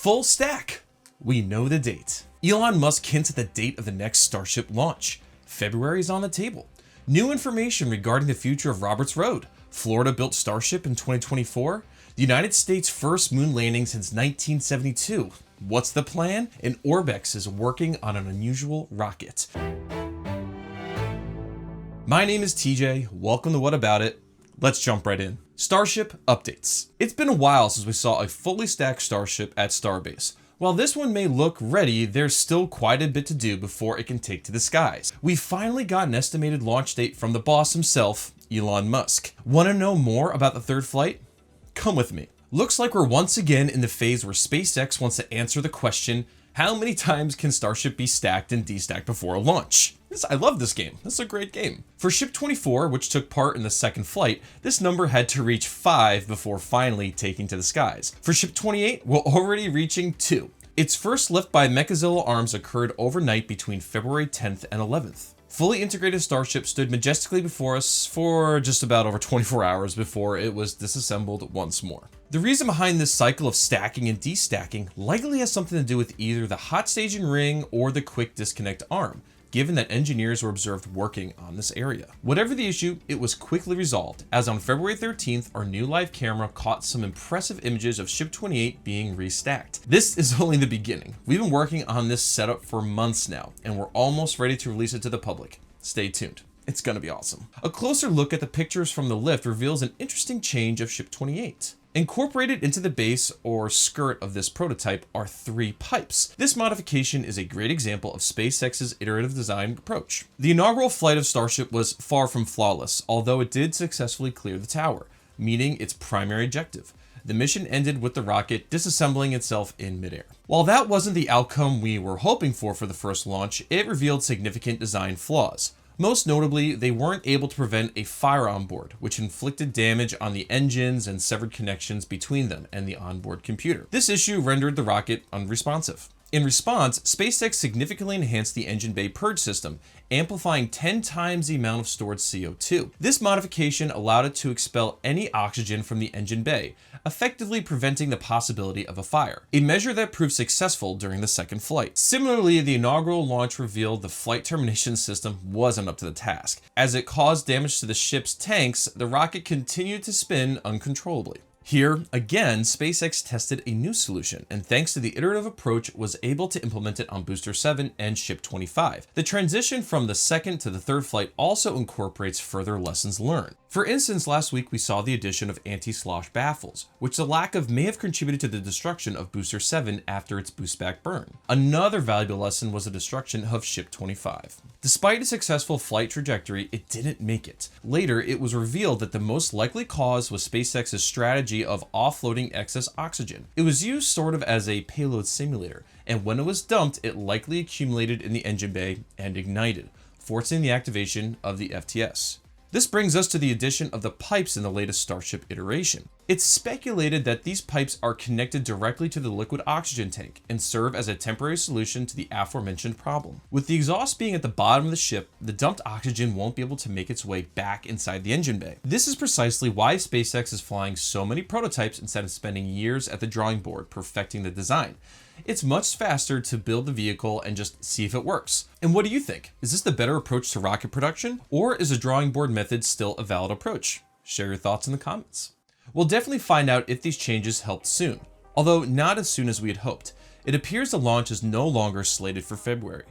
Full stack. We know the date. Elon Musk hints at the date of the next Starship launch. February is on the table. New information regarding the future of Roberts Road. Florida built Starship in 2024. The United States' first moon landing since 1972. What's the plan? And Orbex is working on an unusual rocket. My name is TJ. Welcome to What About It. Let's jump right in. Starship Updates. It's been a while since we saw a fully stacked Starship at Starbase. While this one may look ready, there's still quite a bit to do before it can take to the skies. We finally got an estimated launch date from the boss himself, Elon Musk. Want to know more about the third flight? Come with me. Looks like we're once again in the phase where SpaceX wants to answer the question, how many times can Starship be stacked and destacked before a launch? I love this game. This is a great game. For Ship 24, which took part in the second flight, this number had to reach 5 before finally taking to the skies. For Ship 28, we're already reaching 2. Its first lift by Mechazilla arms occurred overnight between February 10th and 11th. Fully integrated Starship stood majestically before us for just about over 24 hours before it was disassembled once more. The reason behind this cycle of stacking and destacking likely has something to do with either the hot staging ring or the quick disconnect arm, given that engineers were observed working on this area. Whatever the issue, it was quickly resolved, as on February 13th, our new live camera caught some impressive images of Ship 28 being restacked. This is only the beginning. We've been working on this setup for months now, and we're almost ready to release it to the public. Stay tuned. It's gonna be awesome. A closer look at the pictures from the lift reveals an interesting change of Ship 28. Incorporated into the base or skirt of this prototype are 3 pipes. This modification is a great example of SpaceX's iterative design approach. The inaugural flight of Starship was far from flawless, although it did successfully clear the tower, meeting its primary objective. The mission ended with the rocket disassembling itself in midair. While that wasn't the outcome we were hoping for the first launch, it revealed significant design flaws. Most notably, they weren't able to prevent a fire on board, which inflicted damage on the engines and severed connections between them and the onboard computer. This issue rendered the rocket unresponsive. In response, SpaceX significantly enhanced the engine bay purge system, amplifying 10 times the amount of stored CO2. This modification allowed it to expel any oxygen from the engine bay, effectively preventing the possibility of a fire, a measure that proved successful during the second flight. Similarly, the inaugural launch revealed the flight termination system wasn't up to the task. As it caused damage to the ship's tanks, the rocket continued to spin uncontrollably. Here, again, SpaceX tested a new solution, and thanks to the iterative approach, was able to implement it on Booster 7 and Ship 25. The transition from the second to the third flight also incorporates further lessons learned. For instance, last week we saw the addition of anti-slosh baffles, which the lack of may have contributed to the destruction of Booster 7 after its boost back burn. Another valuable lesson was the destruction of Ship 25. Despite a successful flight trajectory, it didn't make it. Later, it was revealed that the most likely cause was SpaceX's strategy of offloading excess oxygen. It was used sort of as a payload simulator, and when it was dumped, it likely accumulated in the engine bay and ignited, forcing the activation of the FTS. This brings us to the addition of the pipes in the latest Starship iteration. It's speculated that these pipes are connected directly to the liquid oxygen tank and serve as a temporary solution to the aforementioned problem. With the exhaust being at the bottom of the ship, the dumped oxygen won't be able to make its way back inside the engine bay. This is precisely why SpaceX is flying so many prototypes instead of spending years at the drawing board perfecting the design. It's much faster to build the vehicle and just see if it works. And what do you think? Is this the better approach to rocket production? Or is a drawing board method still a valid approach? Share your thoughts in the comments. We'll definitely find out if these changes helped soon, although not as soon as we had hoped. It appears the launch is no longer slated for February.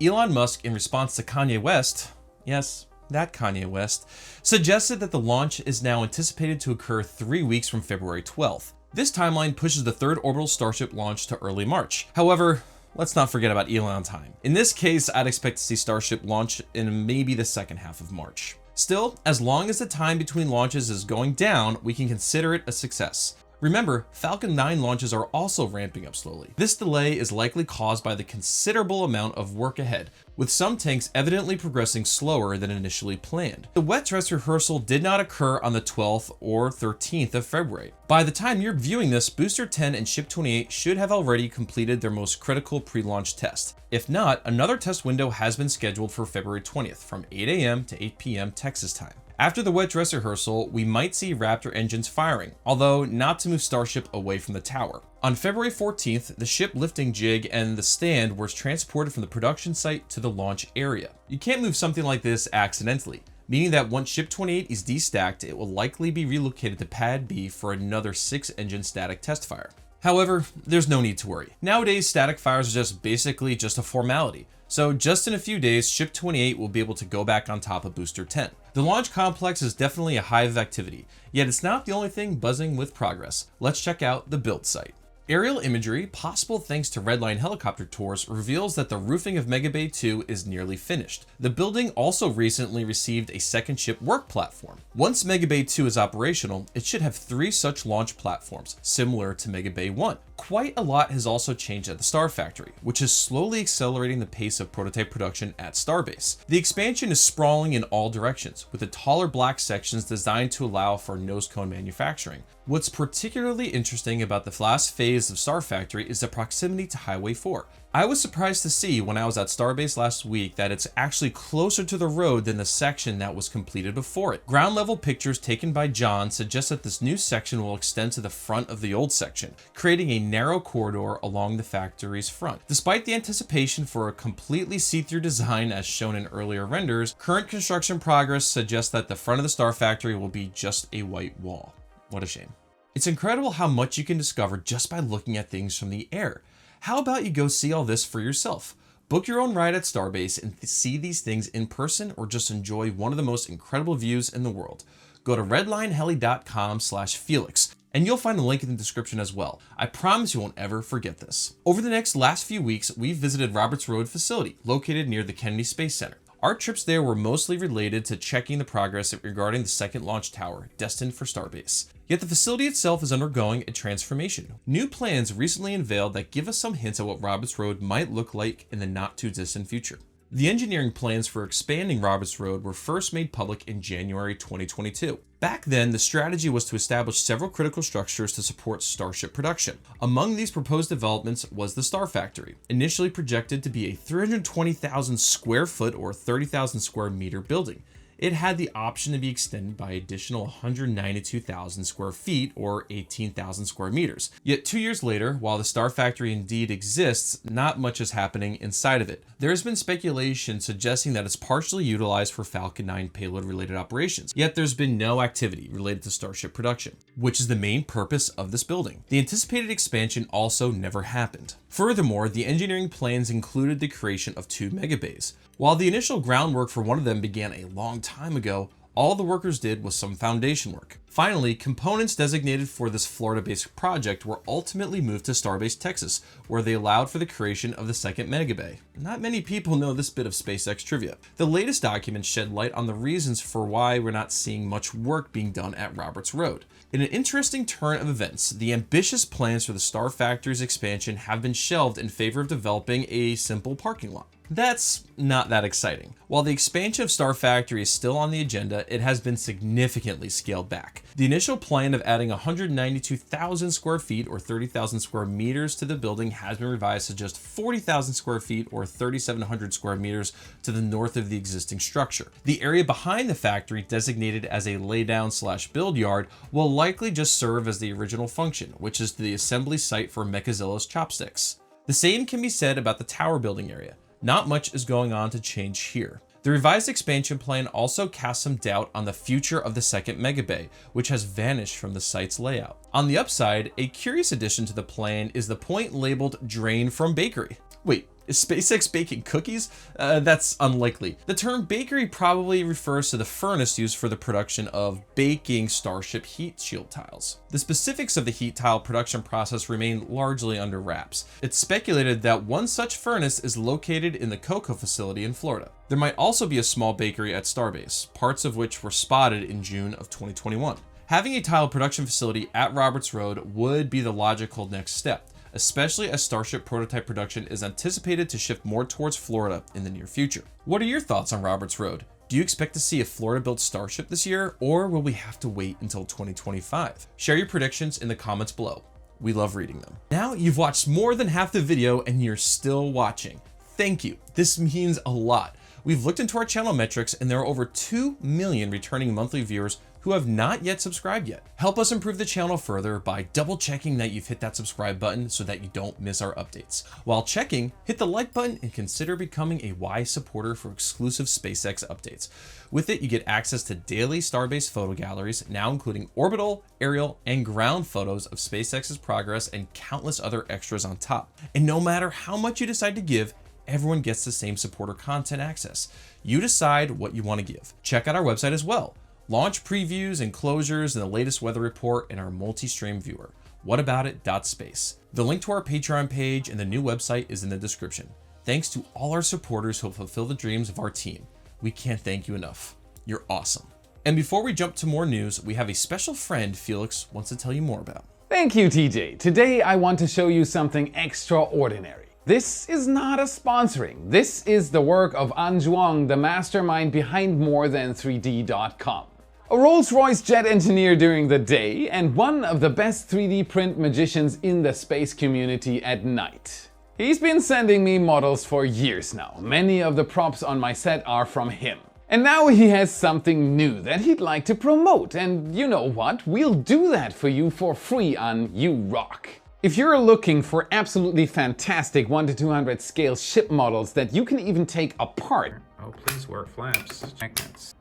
Elon Musk, in response to Kanye West, yes, that Kanye West, suggested that the launch is now anticipated to occur 3 weeks from February 12th. This timeline pushes the third orbital Starship launch to early March. However, let's not forget about Elon time. In this case, I'd expect to see Starship launch in maybe the second half of March. Still, as long as the time between launches is going down, we can consider it a success. Remember, Falcon 9 launches are also ramping up slowly. This delay is likely caused by the considerable amount of work ahead, with some tanks evidently progressing slower than initially planned. The wet dress rehearsal did not occur on the 12th or 13th of February. By the time you're viewing this, Booster 10 and Ship 28 should have already completed their most critical pre-launch test. If not, another test window has been scheduled for February 20th from 8 a.m. to 8 p.m. Texas time. After the wet dress rehearsal, we might see Raptor engines firing, although not to move Starship away from the tower. On February 14th, the ship lifting jig and the stand were transported from the production site to the launch area. You can't move something like this accidentally, meaning that once Ship 28 is destacked, it will likely be relocated to Pad B for another 6-engine static test fire. However, there's no need to worry. Nowadays, static fires are basically just a formality. So just in a few days, Ship 28 will be able to go back on top of Booster 10. The launch complex is definitely a hive of activity, yet it's not the only thing buzzing with progress. Let's check out the build site. Aerial imagery, possible thanks to Redline helicopter tours, reveals that the roofing of Mega Bay 2 is nearly finished. The building also recently received a second ship work platform. Once Mega Bay 2 is operational, it should have 3 such launch platforms, similar to Mega Bay 1. Quite a lot has also changed at the Star Factory, which is slowly accelerating the pace of prototype production at Starbase. The expansion is sprawling in all directions, with the taller black sections designed to allow for nose cone manufacturing. What's particularly interesting about the last phase of Star Factory is the proximity to Highway 4. I was surprised to see when I was at Starbase last week that it's actually closer to the road than the section that was completed before it. Ground level pictures taken by John suggest that this new section will extend to the front of the old section, creating a narrow corridor along the factory's front. Despite the anticipation for a completely see-through design as shown in earlier renders, current construction progress suggests that the front of the Star Factory will be just a white wall. What a shame. It's incredible how much you can discover just by looking at things from the air. How about you go see all this for yourself? Book your own ride at Starbase and see these things in person, or just enjoy one of the most incredible views in the world. Go to redlineheli.com/Felix and you'll find the link in the description as well. I promise you won't ever forget this. Over the last few weeks, we've visited Roberts Road facility located near the Kennedy Space Center. Our trips there were mostly related to checking the progress regarding the second launch tower, destined for Starbase. Yet the facility itself is undergoing a transformation. New plans recently unveiled that give us some hints at what Roberts Road might look like in the not too distant future. The engineering plans for expanding Roberts Road were first made public in January 2022. Back then, the strategy was to establish several critical structures to support Starship production. Among these proposed developments was the Star Factory, initially projected to be a 320,000 square foot or 30,000 square meter building. It had the option to be extended by additional 192,000 square feet or 18,000 square meters. Yet 2 years later, while the Star Factory indeed exists, not much is happening inside of it. There has been speculation suggesting that it's partially utilized for Falcon 9 payload related operations, yet there's been no activity related to Starship production, which is the main purpose of this building. The anticipated expansion also never happened. Furthermore, the engineering plans included the creation of 2 megabays. While the initial groundwork for one of them began a long time ago, all the workers did was some foundation work. Finally, components designated for this Florida-based project were ultimately moved to Starbase, Texas, where they allowed for the creation of the second megabay. Not many people know this bit of SpaceX trivia. The latest documents shed light on the reasons for why we're not seeing much work being done at Roberts Road. In an interesting turn of events, the ambitious plans for the Star Factory's expansion have been shelved in favor of developing a simple parking lot. That's not that exciting. While the expansion of Star Factory is still on the agenda, it has been significantly scaled back. The initial plan of adding 192,000 square feet or 30,000 square meters to the building has been revised to just 40,000 square feet or 3,700 square meters to the north of the existing structure. The area behind the factory, designated as a laydown/build yard, will likely just serve as the original function, which is the assembly site for Mechazilla's chopsticks. The same can be said about the tower building area. Not much is going on to change here. The revised expansion plan also casts some doubt on the future of the second megabay, which has vanished from the site's layout. On the upside, a curious addition to the plan is the point labeled "Drain from Bakery." Wait, is SpaceX baking cookies? That's unlikely. The term bakery probably refers to the furnace used for the production of baking Starship heat shield tiles. The specifics of the heat tile production process remain largely under wraps. It's speculated that one such furnace is located in the Cocoa facility in Florida. There might also be a small bakery at Starbase, parts of which were spotted in June of 2021. Having a tile production facility at Roberts Road would be the logical next step, especially as Starship prototype production is anticipated to shift more towards Florida in the near future. What are your thoughts on Roberts Road? Do you expect to see a Florida-built Starship this year, or will we have to wait until 2025? Share your predictions in the comments below. We love reading them. Now you've watched more than half the video and you're still watching. Thank you. This means a lot. We've looked into our channel metrics and there are over 2 million returning monthly viewers who have not yet subscribed yet. Help us improve the channel further by double checking that you've hit that subscribe button so that you don't miss our updates. While checking, hit the like button and consider becoming a wise supporter for exclusive SpaceX updates. With it, you get access to daily Starbase photo galleries, now including orbital, aerial, and ground photos of SpaceX's progress and countless other extras on top. And no matter how much you decide to give, everyone gets the same supporter content access. You decide what you want to give. Check out our website as well. Launch previews and closures and the latest weather report in our multi-stream viewer, whataboutit.space. The link to our Patreon page and the new website is in the description. Thanks to all our supporters who fulfill the dreams of our team. We can't thank you enough. You're awesome. And before we jump to more news, we have a special friend Felix wants to tell you more about. Thank you, TJ. Today I want to show you something extraordinary. This is not a sponsoring. This is the work of An Zhuang, the mastermind behind morethan3d.com. A Rolls-Royce jet engineer during the day and one of the best 3D print magicians in the space community at night. He's been sending me models for years now. Many of the props on my set are from him. And now he has something new that he'd like to promote, and you know what? We'll do that for you for free on You Rock. If you're looking for absolutely fantastic 1:200 scale ship models that you can even take apart, oh please wear flaps, magnets,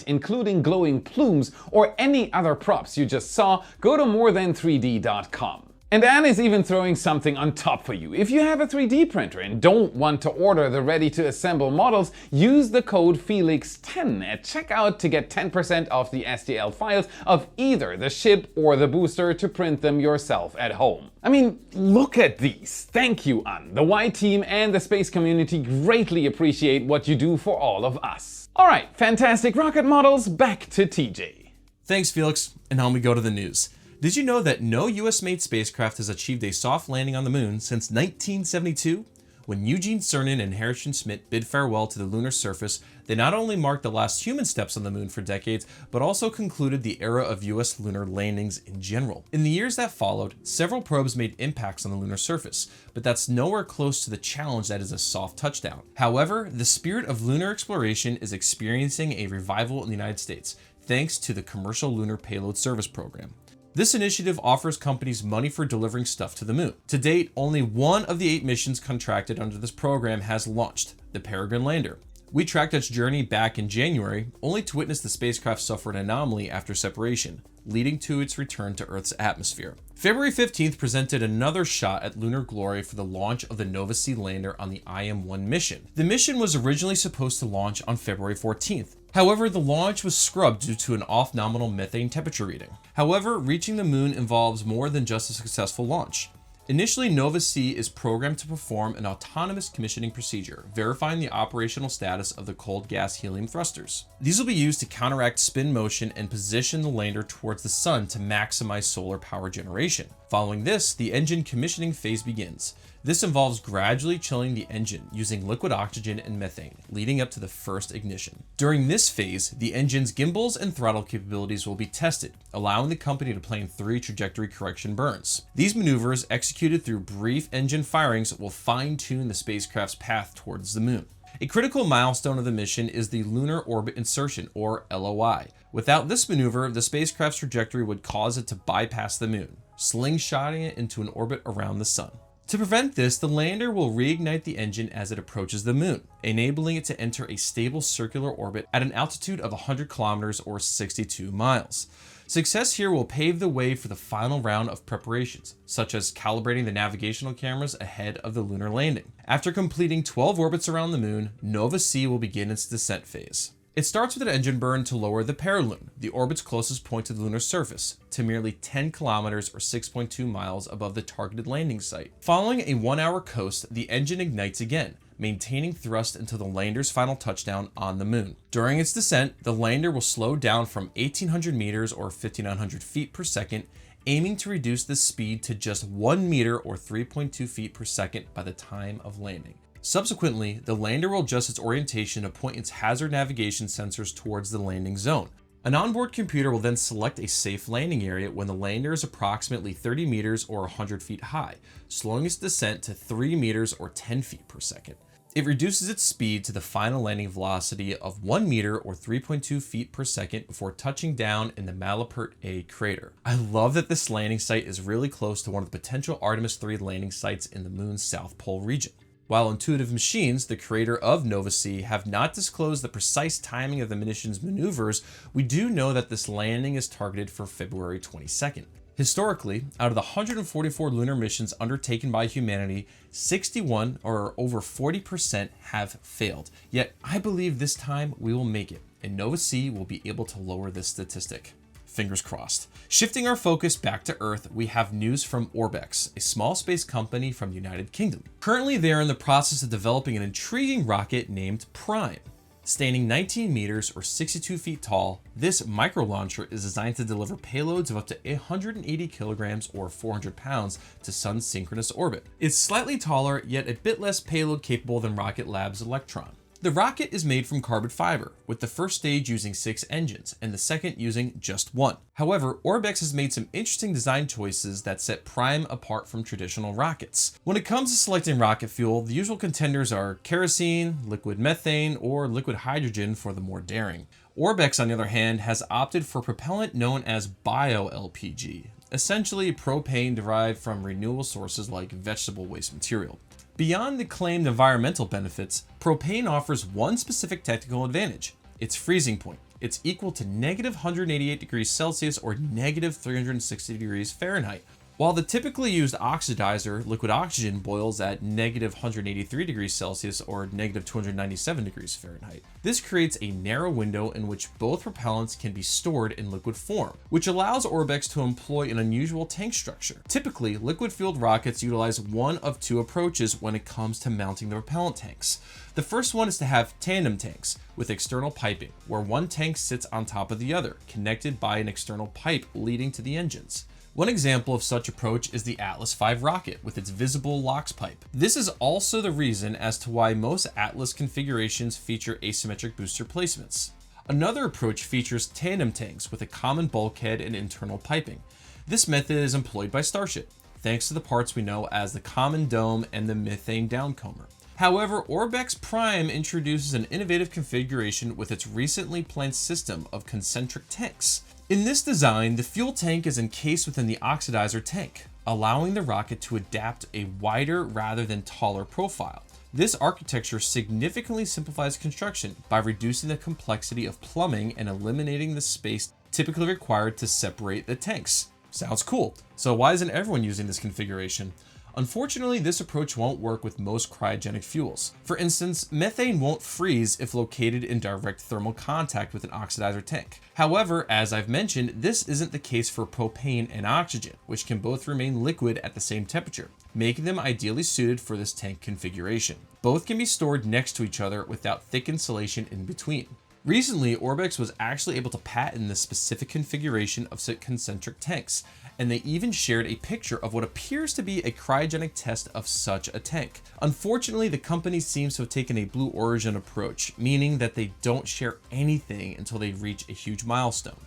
including glowing plumes or any other props you just saw, go to morethan3d.com. And Anne is even throwing something on top for you. If you have a 3D printer and don't want to order the ready-to-assemble models, use the code FELIX10 at checkout to get 10% off the STL files of either the ship or the booster to print them yourself at home. I mean, look at these. Thank you, Anne. The Y team and the space community greatly appreciate what you do for all of us. All right, fantastic rocket models, back to TJ. Thanks, Felix. And now we go to the news. Did you know that no US-made spacecraft has achieved a soft landing on the moon since 1972? When Eugene Cernan and Harrison Schmitt bid farewell to the lunar surface, they not only marked the last human steps on the moon for decades, but also concluded the era of US lunar landings in general. In the years that followed, several probes made impacts on the lunar surface, but that's nowhere close to the challenge that is a soft touchdown. However, the spirit of lunar exploration is experiencing a revival in the United States, thanks to the Commercial Lunar Payload Service Program. This initiative offers companies money for delivering stuff to the moon. To date, only one of the 8 missions contracted under this program has launched, the Peregrine Lander. We tracked its journey back in January, only to witness the spacecraft suffer an anomaly after separation, leading to its return to Earth's atmosphere. February 15th presented another shot at lunar glory for the launch of the Nova-C lander on the IM-1 mission. The mission was originally supposed to launch on February 14th. However, the launch was scrubbed due to an off-nominal methane temperature reading. However, reaching the moon involves more than just a successful launch. Initially, Nova-C is programmed to perform an autonomous commissioning procedure, verifying the operational status of the cold gas helium thrusters. These will be used to counteract spin motion and position the lander towards the sun to maximize solar power generation. Following this, the engine commissioning phase begins. This involves gradually chilling the engine using liquid oxygen and methane, leading up to the first ignition. During this phase, the engine's gimbals and throttle capabilities will be tested, allowing the company to plan 3 trajectory correction burns. These maneuvers, executed through brief engine firings, will fine-tune the spacecraft's path towards the moon. A critical milestone of the mission is the Lunar Orbit Insertion, or LOI. Without this maneuver, the spacecraft's trajectory would cause it to bypass the moon, slingshotting it into an orbit around the sun. To prevent this, the lander will reignite the engine as it approaches the moon, enabling it to enter a stable circular orbit at an altitude of 100 kilometers or 62 miles. Success here will pave the way for the final round of preparations, such as calibrating the navigational cameras ahead of the lunar landing. After completing 12 orbits around the moon, Nova-C will begin its descent phase. It starts with an engine burn to lower the Paraloon, the orbit's closest point to the lunar surface, to merely 10 kilometers or 6.2 miles above the targeted landing site. Following a 1-hour coast, the engine ignites again, maintaining thrust until the lander's final touchdown on the moon. During its descent, the lander will slow down from 1,800 meters or 5,900 feet per second, aiming to reduce the speed to just 1 meter or 3.2 feet per second by the time of landing. Subsequently, the lander will adjust its orientation to point its hazard navigation sensors towards the landing zone. An onboard computer will then select a safe landing area when the lander is approximately 30 meters or 100 feet high, slowing its descent to 3 meters or 10 feet per second. It reduces its speed to the final landing velocity of 1 meter or 3.2 feet per second before touching down in the Malapert A crater. I love that this landing site is really close to one of the potential Artemis 3 landing sites in the moon's South Pole region. While Intuitive Machines, the creator of Nova C, have not disclosed the precise timing of the mission's maneuvers, we do know that this landing is targeted for February 22nd. Historically, out of the 144 lunar missions undertaken by humanity, 61 or over 40% have failed. Yet I believe this time we will make it, and Nova C will be able to lower this statistic. Fingers crossed. Shifting our focus back to Earth, we have news from Orbex, a small space company from the United Kingdom. Currently, they are in the process of developing an intriguing rocket named Prime. Standing 19 meters or 62 feet tall, this micro launcher is designed to deliver payloads of up to 180 kilograms or 400 pounds to Sun's synchronous orbit. It's slightly taller, yet a bit less payload capable than Rocket Lab's Electron. The rocket is made from carbon fiber, with the first stage using 6 engines and the second using just 1. However, Orbex has made some interesting design choices that set Prime apart from traditional rockets. When it comes to selecting rocket fuel, the usual contenders are kerosene, liquid methane, or liquid hydrogen for the more daring. Orbex, on the other hand, has opted for propellant known as bio-LPG, essentially propane derived from renewable sources like vegetable waste material. Beyond the claimed environmental benefits, propane offers one specific technical advantage: its freezing point. It's equal to negative 188 degrees Celsius or negative 360 degrees Fahrenheit. While the typically used oxidizer, liquid oxygen, boils at negative 183 degrees Celsius or negative 297 degrees Fahrenheit. This creates a narrow window in which both propellants can be stored in liquid form, which allows Orbex to employ an unusual tank structure. Typically, liquid-fueled rockets utilize one of two approaches when it comes to mounting the propellant tanks. The first one is to have tandem tanks with external piping, where one tank sits on top of the other, connected by an external pipe leading to the engines. One example of such approach is the Atlas V rocket with its visible LOX pipe. This is also the reason as to why most Atlas configurations feature asymmetric booster placements. Another approach features tandem tanks with a common bulkhead and internal piping. This method is employed by Starship, thanks to the parts we know as the common dome and the methane downcomer. However, Orex Prime introduces an innovative configuration with its recently planned system of concentric tanks. In this design, the fuel tank is encased within the oxidizer tank, allowing the rocket to adapt a wider rather than taller profile. This architecture significantly simplifies construction by reducing the complexity of plumbing and eliminating the space typically required to separate the tanks. Sounds cool. So why isn't everyone using this configuration? Unfortunately, this approach won't work with most cryogenic fuels. For instance, methane won't freeze if located in direct thermal contact with an oxidizer tank. However, as I've mentioned, this isn't the case for propane and oxygen, which can both remain liquid at the same temperature, making them ideally suited for this tank configuration. Both can be stored next to each other without thick insulation in between. Recently, Orbex was actually able to patent this specific configuration of concentric tanks, and they even shared a picture of what appears to be a cryogenic test of such a tank. Unfortunately, the company seems to have taken a Blue Origin approach, meaning that they don't share anything until they reach a huge milestone.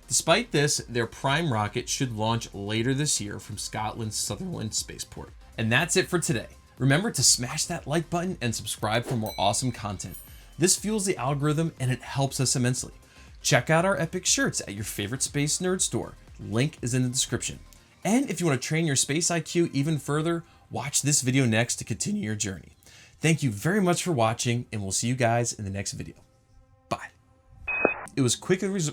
Despite this, their Prime rocket should launch later this year from Scotland's Sutherland spaceport. And that's it for today. Remember to smash that like button and subscribe for more awesome content. This fuels the algorithm and it helps us immensely. Check out our epic shirts at your favorite space nerd store. Link is in the description. And if you want to train your space IQ even further, watch this video next to continue your journey. Thank you very much for watching, and we'll see you guys in the next video. Bye. It was quickly Okay.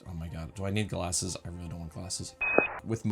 Oh my god, do I need glasses? I really don't want glasses. With